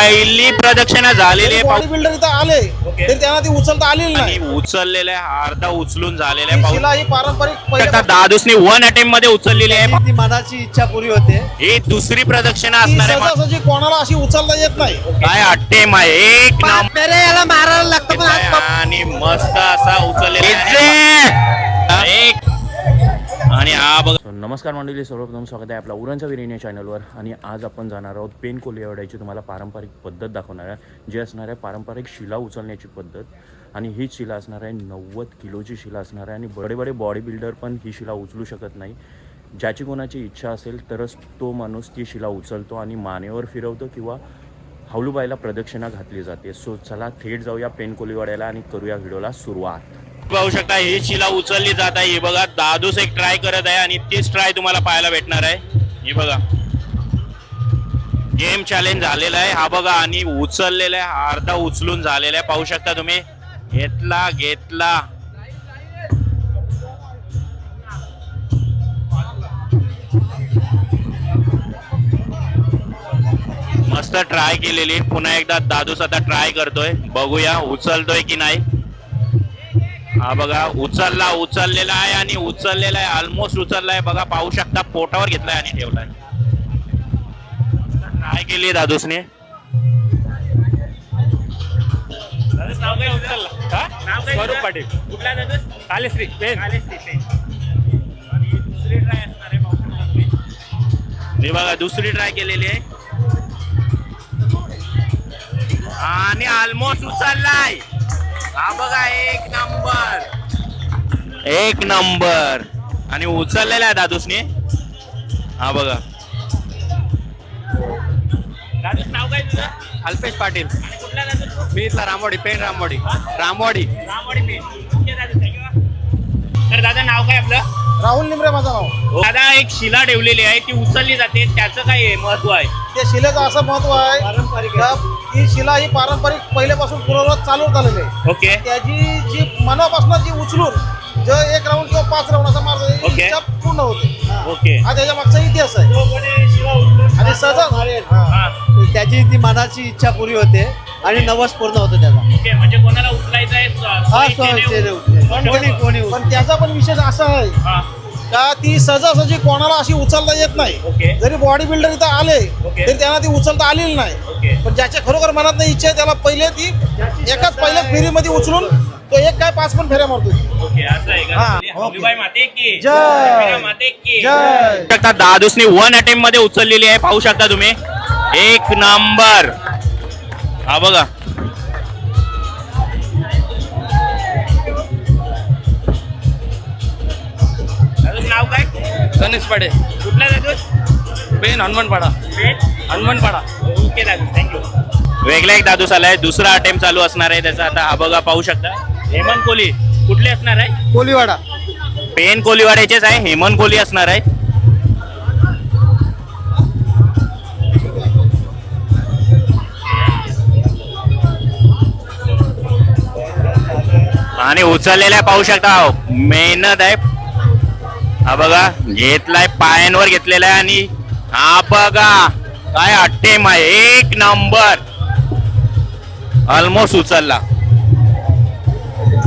पहिली प्रदक्षिणा झालेली आहे. बॉडी बिल्डर इथं आले तरी त्यांना ती उचलता आलेली नाही. उचललेला आहे, अर्धा उचलून झालेला आहे. शिला ही पारंपरिक आता दादूसनी 1 अटेम्प्ट मध्ये उचललेली आहे. ती मनाची इच्छा पुरी होते. ही दुसरी प्रदक्षिणा असणार आहे. सहजासहजी कोणाला अशी उचलता येत नाही. काय अटेम्प्ट आहे, एक नंबर याला मारायला लागतं पण आज आणि मस्त असा उचललेला आहे. एक आणि हा बघा. नमस्कार मंडळी, सर्वप्रथम स्वागत आहे आपला उरणच्या विरिणी चॅनलवर. आणि आज आपण जाणार आहोत पेन कोलिवाड्याची तुम्हाला पारंपरिक पद्धत दाखवणार आहे, जे असणार आहे पारंपरिक शिला उचलण्याची पद्धत. आणि ही शिला असणार आहे 90 किलोची शिला असणार आहे. आणि बडे बडे बॉडी बिल्डर पण ही शिला उचलू शकत नाही. ज्याची कोणाची इच्छा असेल तरच तो माणूस ती शिला उचलतो आणि मानेवर फिरवतो किंवा हौलूबाईला प्रदक्षिणा घातली जाते. सो चला थेट जाऊया पेन कोलिवाड्याला आणि करूया व्हिडिओला सुरुवात. पाहू शकता ही शिला उचलली जात आहे. हे बघा दादूस एक ट्राय करत आहे आणि तीच ट्राय तुम्हाला पाहायला भेटणार आहे. हे बघा गेम चॅलेंज झालेला आहे हा बघा. आणि उचललेला आहे, अर्धा उचलून झालेला आहे. पाहू शकता तुम्ही. घेतला मस्त ट्राय केलेली. पुन्हा एकदा दादूस आता ट्राय करतोय, बघूया उचलतोय की नाही. हा बघा उचललेला आहे आणि उचललेला आहे, ऑलमोस्ट उचललाय. बघा पाहू शकता पोटावर घेतलाय आणि ठेवलाय. ट्राय केली दादूसने. नाव काय उचलला? स्वरूप पाटील. कुठला दादूस? कालेश्री पेन. आणि दुसरी ट्राय असणार आहे. पाहू शकता तुम्ही. हे बघा दुसरी ट्राय केलेली आहे आणि ऑलमोस्ट उचललाय. हा बघा एक नंबर आणि उचललेला आहे दादूसने. हा बघा. दादूस नाव काय तुझं? अल्पेश पाटील. आणि कुठला दादूस? मी इथला रामवाडी पेन रामवाडी पेन. तर दादा नाव काय आपलं? राहुल निमरे माझं नाव. दादा एक शिला ठेवलेली आहे, ती उचलली जाते, त्याचं काय महत्व आहे? त्या शिलेचं असं महत्व आहे का ती शिला ही पारंपरिक पहिल्यापासून पूर्ववत चालू झालेली आहे. ओके. त्याची जी मनापासून जी उचलून जो 1 राऊंड किंवा 5 राऊंड असा मारतो ओके. इच्छा पूर्ण होते. ओके. हा त्याच्या मागचा इतिहास आहे. आणि सहज त्याची ती मनाची इच्छा पुरी होते आणि नवस पूर्ण होतं त्याचा. ओके. म्हणजे कोणाला उचलायचं आहे पण त्याचा पण विशेष असा आहे का ती सहजासहजी कोणाला अशी उचलता येत नाही. ओके. जरी बॉडी बिल्डर इथं आले ओके. तरी त्यांना ती उचलता आलेली नाही. ओके. पण ज्याच्या खरोखर मनात नाही इच्छा आहे त्याला पहिले ती एकाच पहिल्याच फेरीमध्ये उचलून तो 1 काय 5 पण फेऱ्या मारतो. ओके. असं आहे का? हा, हौलीबाई माते की जय. माते की जय. शकता दादूसनी 1 अटेम्प्ट मध्ये उचललेली आहे. पाहू शकता तुम्ही. एक नंबर. हा बघा. दादूस नाव काय? गणेश पाडे. कुठला दादूस? पेन हनुमानपाडा. हनुमानपाडा. ओके दादूस, थँक्यू. वेगळा एक दादूस आलाय. दुसरा अटेम्प्ट चालू असणार आहे त्याचा. आता हा बघा पाहू शकता. हेमंत कोहली कुठले असणार आहे? कोलीवाडा. पेन कोलिवाड्याचेच आहे. हेमंत कोहली असणार आहे. आणि उचललेल्या पाहू शकता. मेहनत आहे. हा बघा घेतलाय, पायांवर घेतलेला आहे. आणि हा बघा काय अटेम्प्ट आहे. एक नंबर. ऑलमोस्ट उचलला.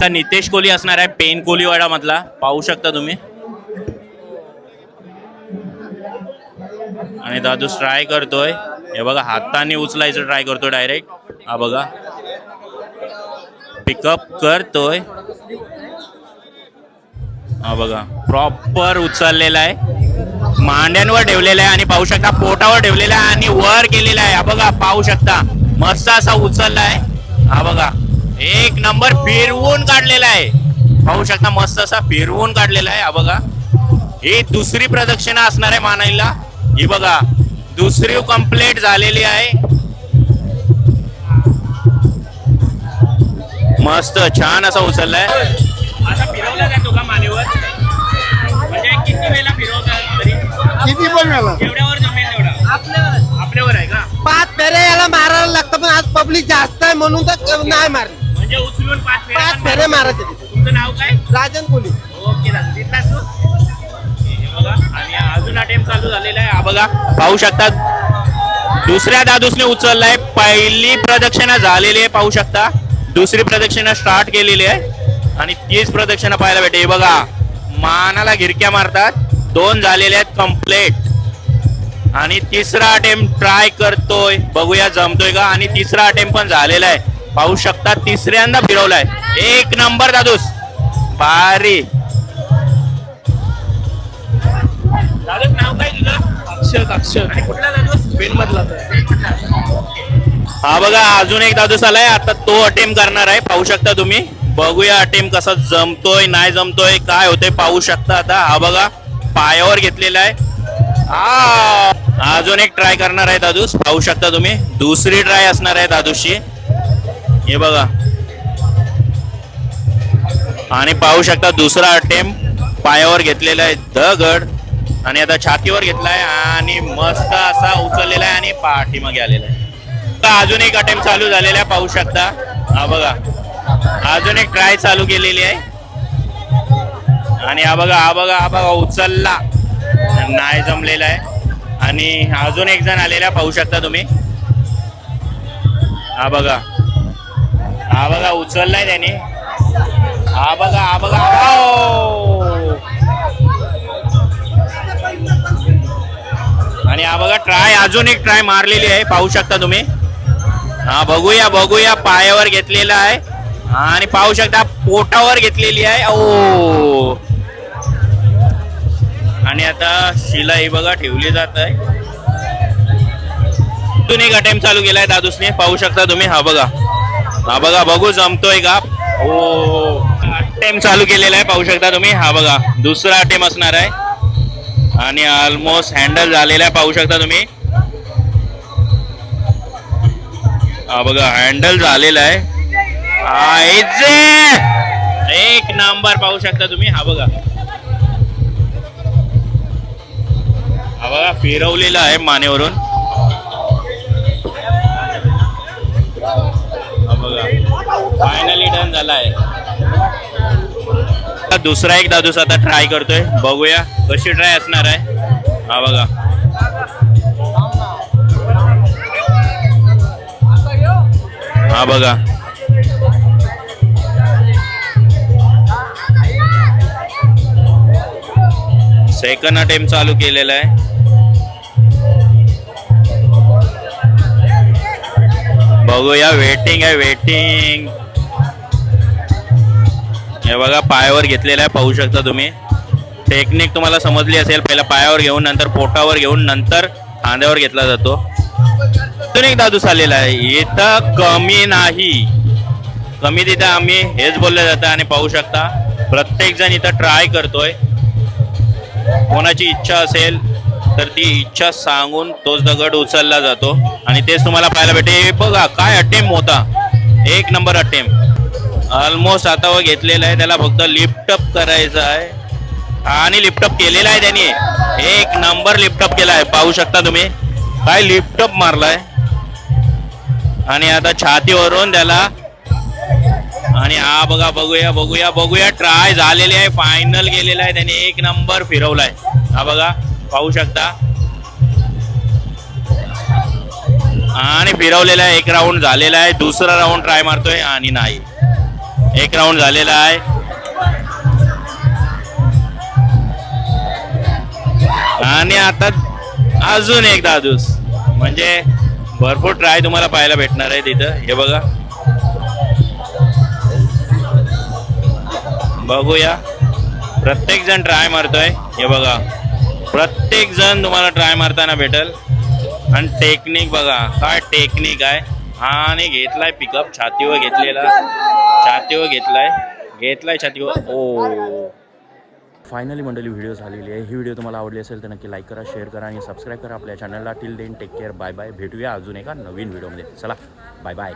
तर नितेश कोहली असणार आहे पेन कोलिवाडा मधला. पाहू शकता तुम्ही. आणि दादूस ट्राय करतोय. हे बघा हाताने उचलायचं ट्राय करतोय डायरेक्ट. हा बघा पिकअप करतोय. हा बघा प्रॉपर उचललेला आहे. मांड्यांवर ठेवलेला आहे आणि पाहू शकता पोटावर ठेवलेला आहे आणि वर केलेला आहे. हा बघा पाहू शकता मस्त असा उचलला आहे. हा बघा एक नंबर. फिरवून काढलेला आहे. पाहू शकता मस्त असा फिरवून काढलेला आहे. हा बघा ही दुसरी प्रदक्षिणा असणार आहे मानायला. ही बघा दुसरी कंप्लीट झालेली आहे. मस्त छान असा उचललाय. आता फिरवला जातो का मानेवर? म्हणजे किती वेळा फिरवतात तरी? किती पण वेळा. एवढ्यावर जमेल तेवढा. आपल्यावर आहे का? 5 फेरे याला मारायला लागतं पण आज पब्लिक जास्त आहे म्हणून तर नाही मारली. म्हणजे उचलून 5 फेरे मारायचे. तुमचं नाव काय? राजन कोली. ओके दादा तिथलाच तू? हे बघा आणि अजून अटेम्प्ट चालू झालेला आहे. हा बघा पाहू शकता दुसऱ्या दादूसने उचललाय. पहिली प्रदक्षिणा झालेली आहे पाहू शकता. दुसरी प्रदक्षिणा स्टार्ट केलेली आहे आणि तीच प्रदक्षिणा पाहायला भेटे. हे बघा मानाला गिरक्या मारतात. 2 झालेले आहेत कंप्लीट आणि तिसरा अटेम्प्ट ट्राय करतोय. बघूया जमतोय का. आणि तिसरा अटेम्प्ट पण झालेला आहे पाहू शकता. तिसऱ्यांदा फिरवलाय. 1 नंबर दादूस भारी. दादूस नाव काय तुझं? अक्षर आणि कुठला दादूस? पेन मधला हा बघा अजून एक दादूस आलाय. आता तो अटेम्प्ट करणार आहे पाहू शकता तुम्ही. बघूया अटेम्प्ट कसा जमतोय नाही जमतोय काय होतंय पाहू शकता. आता हा बघा पायावर घेतलेला आहे. अजून एक ट्राय करणार आहे दादूस पाहू शकता तुम्ही. दुसरी ट्राय असणार आहे दादूसची. हे बघा आणि पाहू शकता दुसरा अटेम्प्ट पायावर घेतलेला आहे दगड आणि आता छातीवर घेतलाय आणि मस्त असा उचललेला आहे आणि पाठीमागे आलेला आहे. अजून एक अटेम्प्ट चालू झालेला आहे पाहू शकता. हा बघा अजून एक ट्राय चालू केलेली आहे आणि हा बघा उचलला नाही जमलेला आहे. आणि अजून एक जण आलेला पाहू शकता तुम्ही. हा बघा उचललाय त्याने. हा बघा आणि हा बघा ट्राय अजून एक ट्राय मारलेली आहे पाहू शकता तुम्ही. हा बघूया पायावर घेतलेला आहे आणि पाहू शकता पोटावर घेतलेली आहे. ओ आणि आता शिला ही बघा ठेवली जात आहे. अजून एक अटेम्प्ट चालू केलाय दादूसने पाहू शकता तुम्ही. हा बघा बघू जमतोय का. ओ अटेम्प्ट चालू केलेला आहे पाहू शकता तुम्ही. हा बघा दुसरा अटेम्प्ट असणार आहे आणि ऑलमोस्ट हँडल झालेला आहे पाहू शकता तुम्ही. हा बघा हँडल झालेला आहे. एक नंबर पाहू शकता तुम्ही. हा बघा फिरवलेला आहे मानेवरून. हा बघा फायनली डन झाला आहे. दुसरा एक दादूस आता ट्राय करतोय. बघूया कशी ट्राय असणार आहे. हा बघा सेकंड अटेम्प्ट चालू केलेला आहे. बघूया वेटिंग आहे वेटिंग. हे बघा पायावर घेतलेला आहे पाहू शकता तुम्ही. टेक्निक तुम्हाला समजली असेल. पहिला पायावर घेऊन नंतर पोटावर घेऊन नंतर खांद्यावर घेतला जातो. अजून एक दादूस आलेला आहे. इथं कमी नाही कमी तिथं आम्ही हेच बोललं जातं आणि पाहू शकता प्रत्येक जण इथं ट्राय करतोय. कोणाची इच्छा असेल तर ती इच्छा सांगून तोच दगड उचलला जातो आणि तेच तुम्हाला पाहायला भेटे. बघा काय अटेम्प्ट होता. 1 नंबर अटेम्प्ट ऑलमोस्ट आता व घेतलेला आहे. त्याला फक्त लिफ्टअप करायचं आहे आणि लिफ्टअप केलेला आहे त्याने. 1 नंबर लिफ्टअप केला आहे पाहू शकता तुम्ही. काय लिफ्टअप मारलाय आणि आता छातीवरून त्याला. आणि हा बघा बघूया ट्राय झालेली आहे. फायनल गेलेला आहे त्याने. 1 नंबर फिरवलाय. हा बघा पाहू शकता आणि फिरवलेला आहे. 1 राऊंड झालेला आहे. दुसरा राऊंड ट्राय मारतोय आणि नाही. 1 राऊंड झालेला आहे आणि आता अजून एक दादूस. म्हणजे भरपूर ट्राय तुम्हाला पाहायला भेटणार आहे तिथं. हे बघूया प्रत्येक जण ट्राय मारतोय. हे बघा प्रत्येक जण तुम्हाला ट्राय मारताना भेटल. आणि टेक्निक बघा काय टेक्निक आहे. आणि घेतलाय पिकअप छातीवर घेतलाय छातीवर. ओ फायनली मंडळी व्हिडिओ झालेली आहे. ही व्हिडिओ तुम्हाला आवडली असेल तर नक्की लाईक करा, शेअर करा आणि सबस्क्राईब करा आपल्या चॅनलला. Till then take care. Bye bye. भेटूया अजून एका नवीन व्हिडिओमध्ये. चला बाय बाय.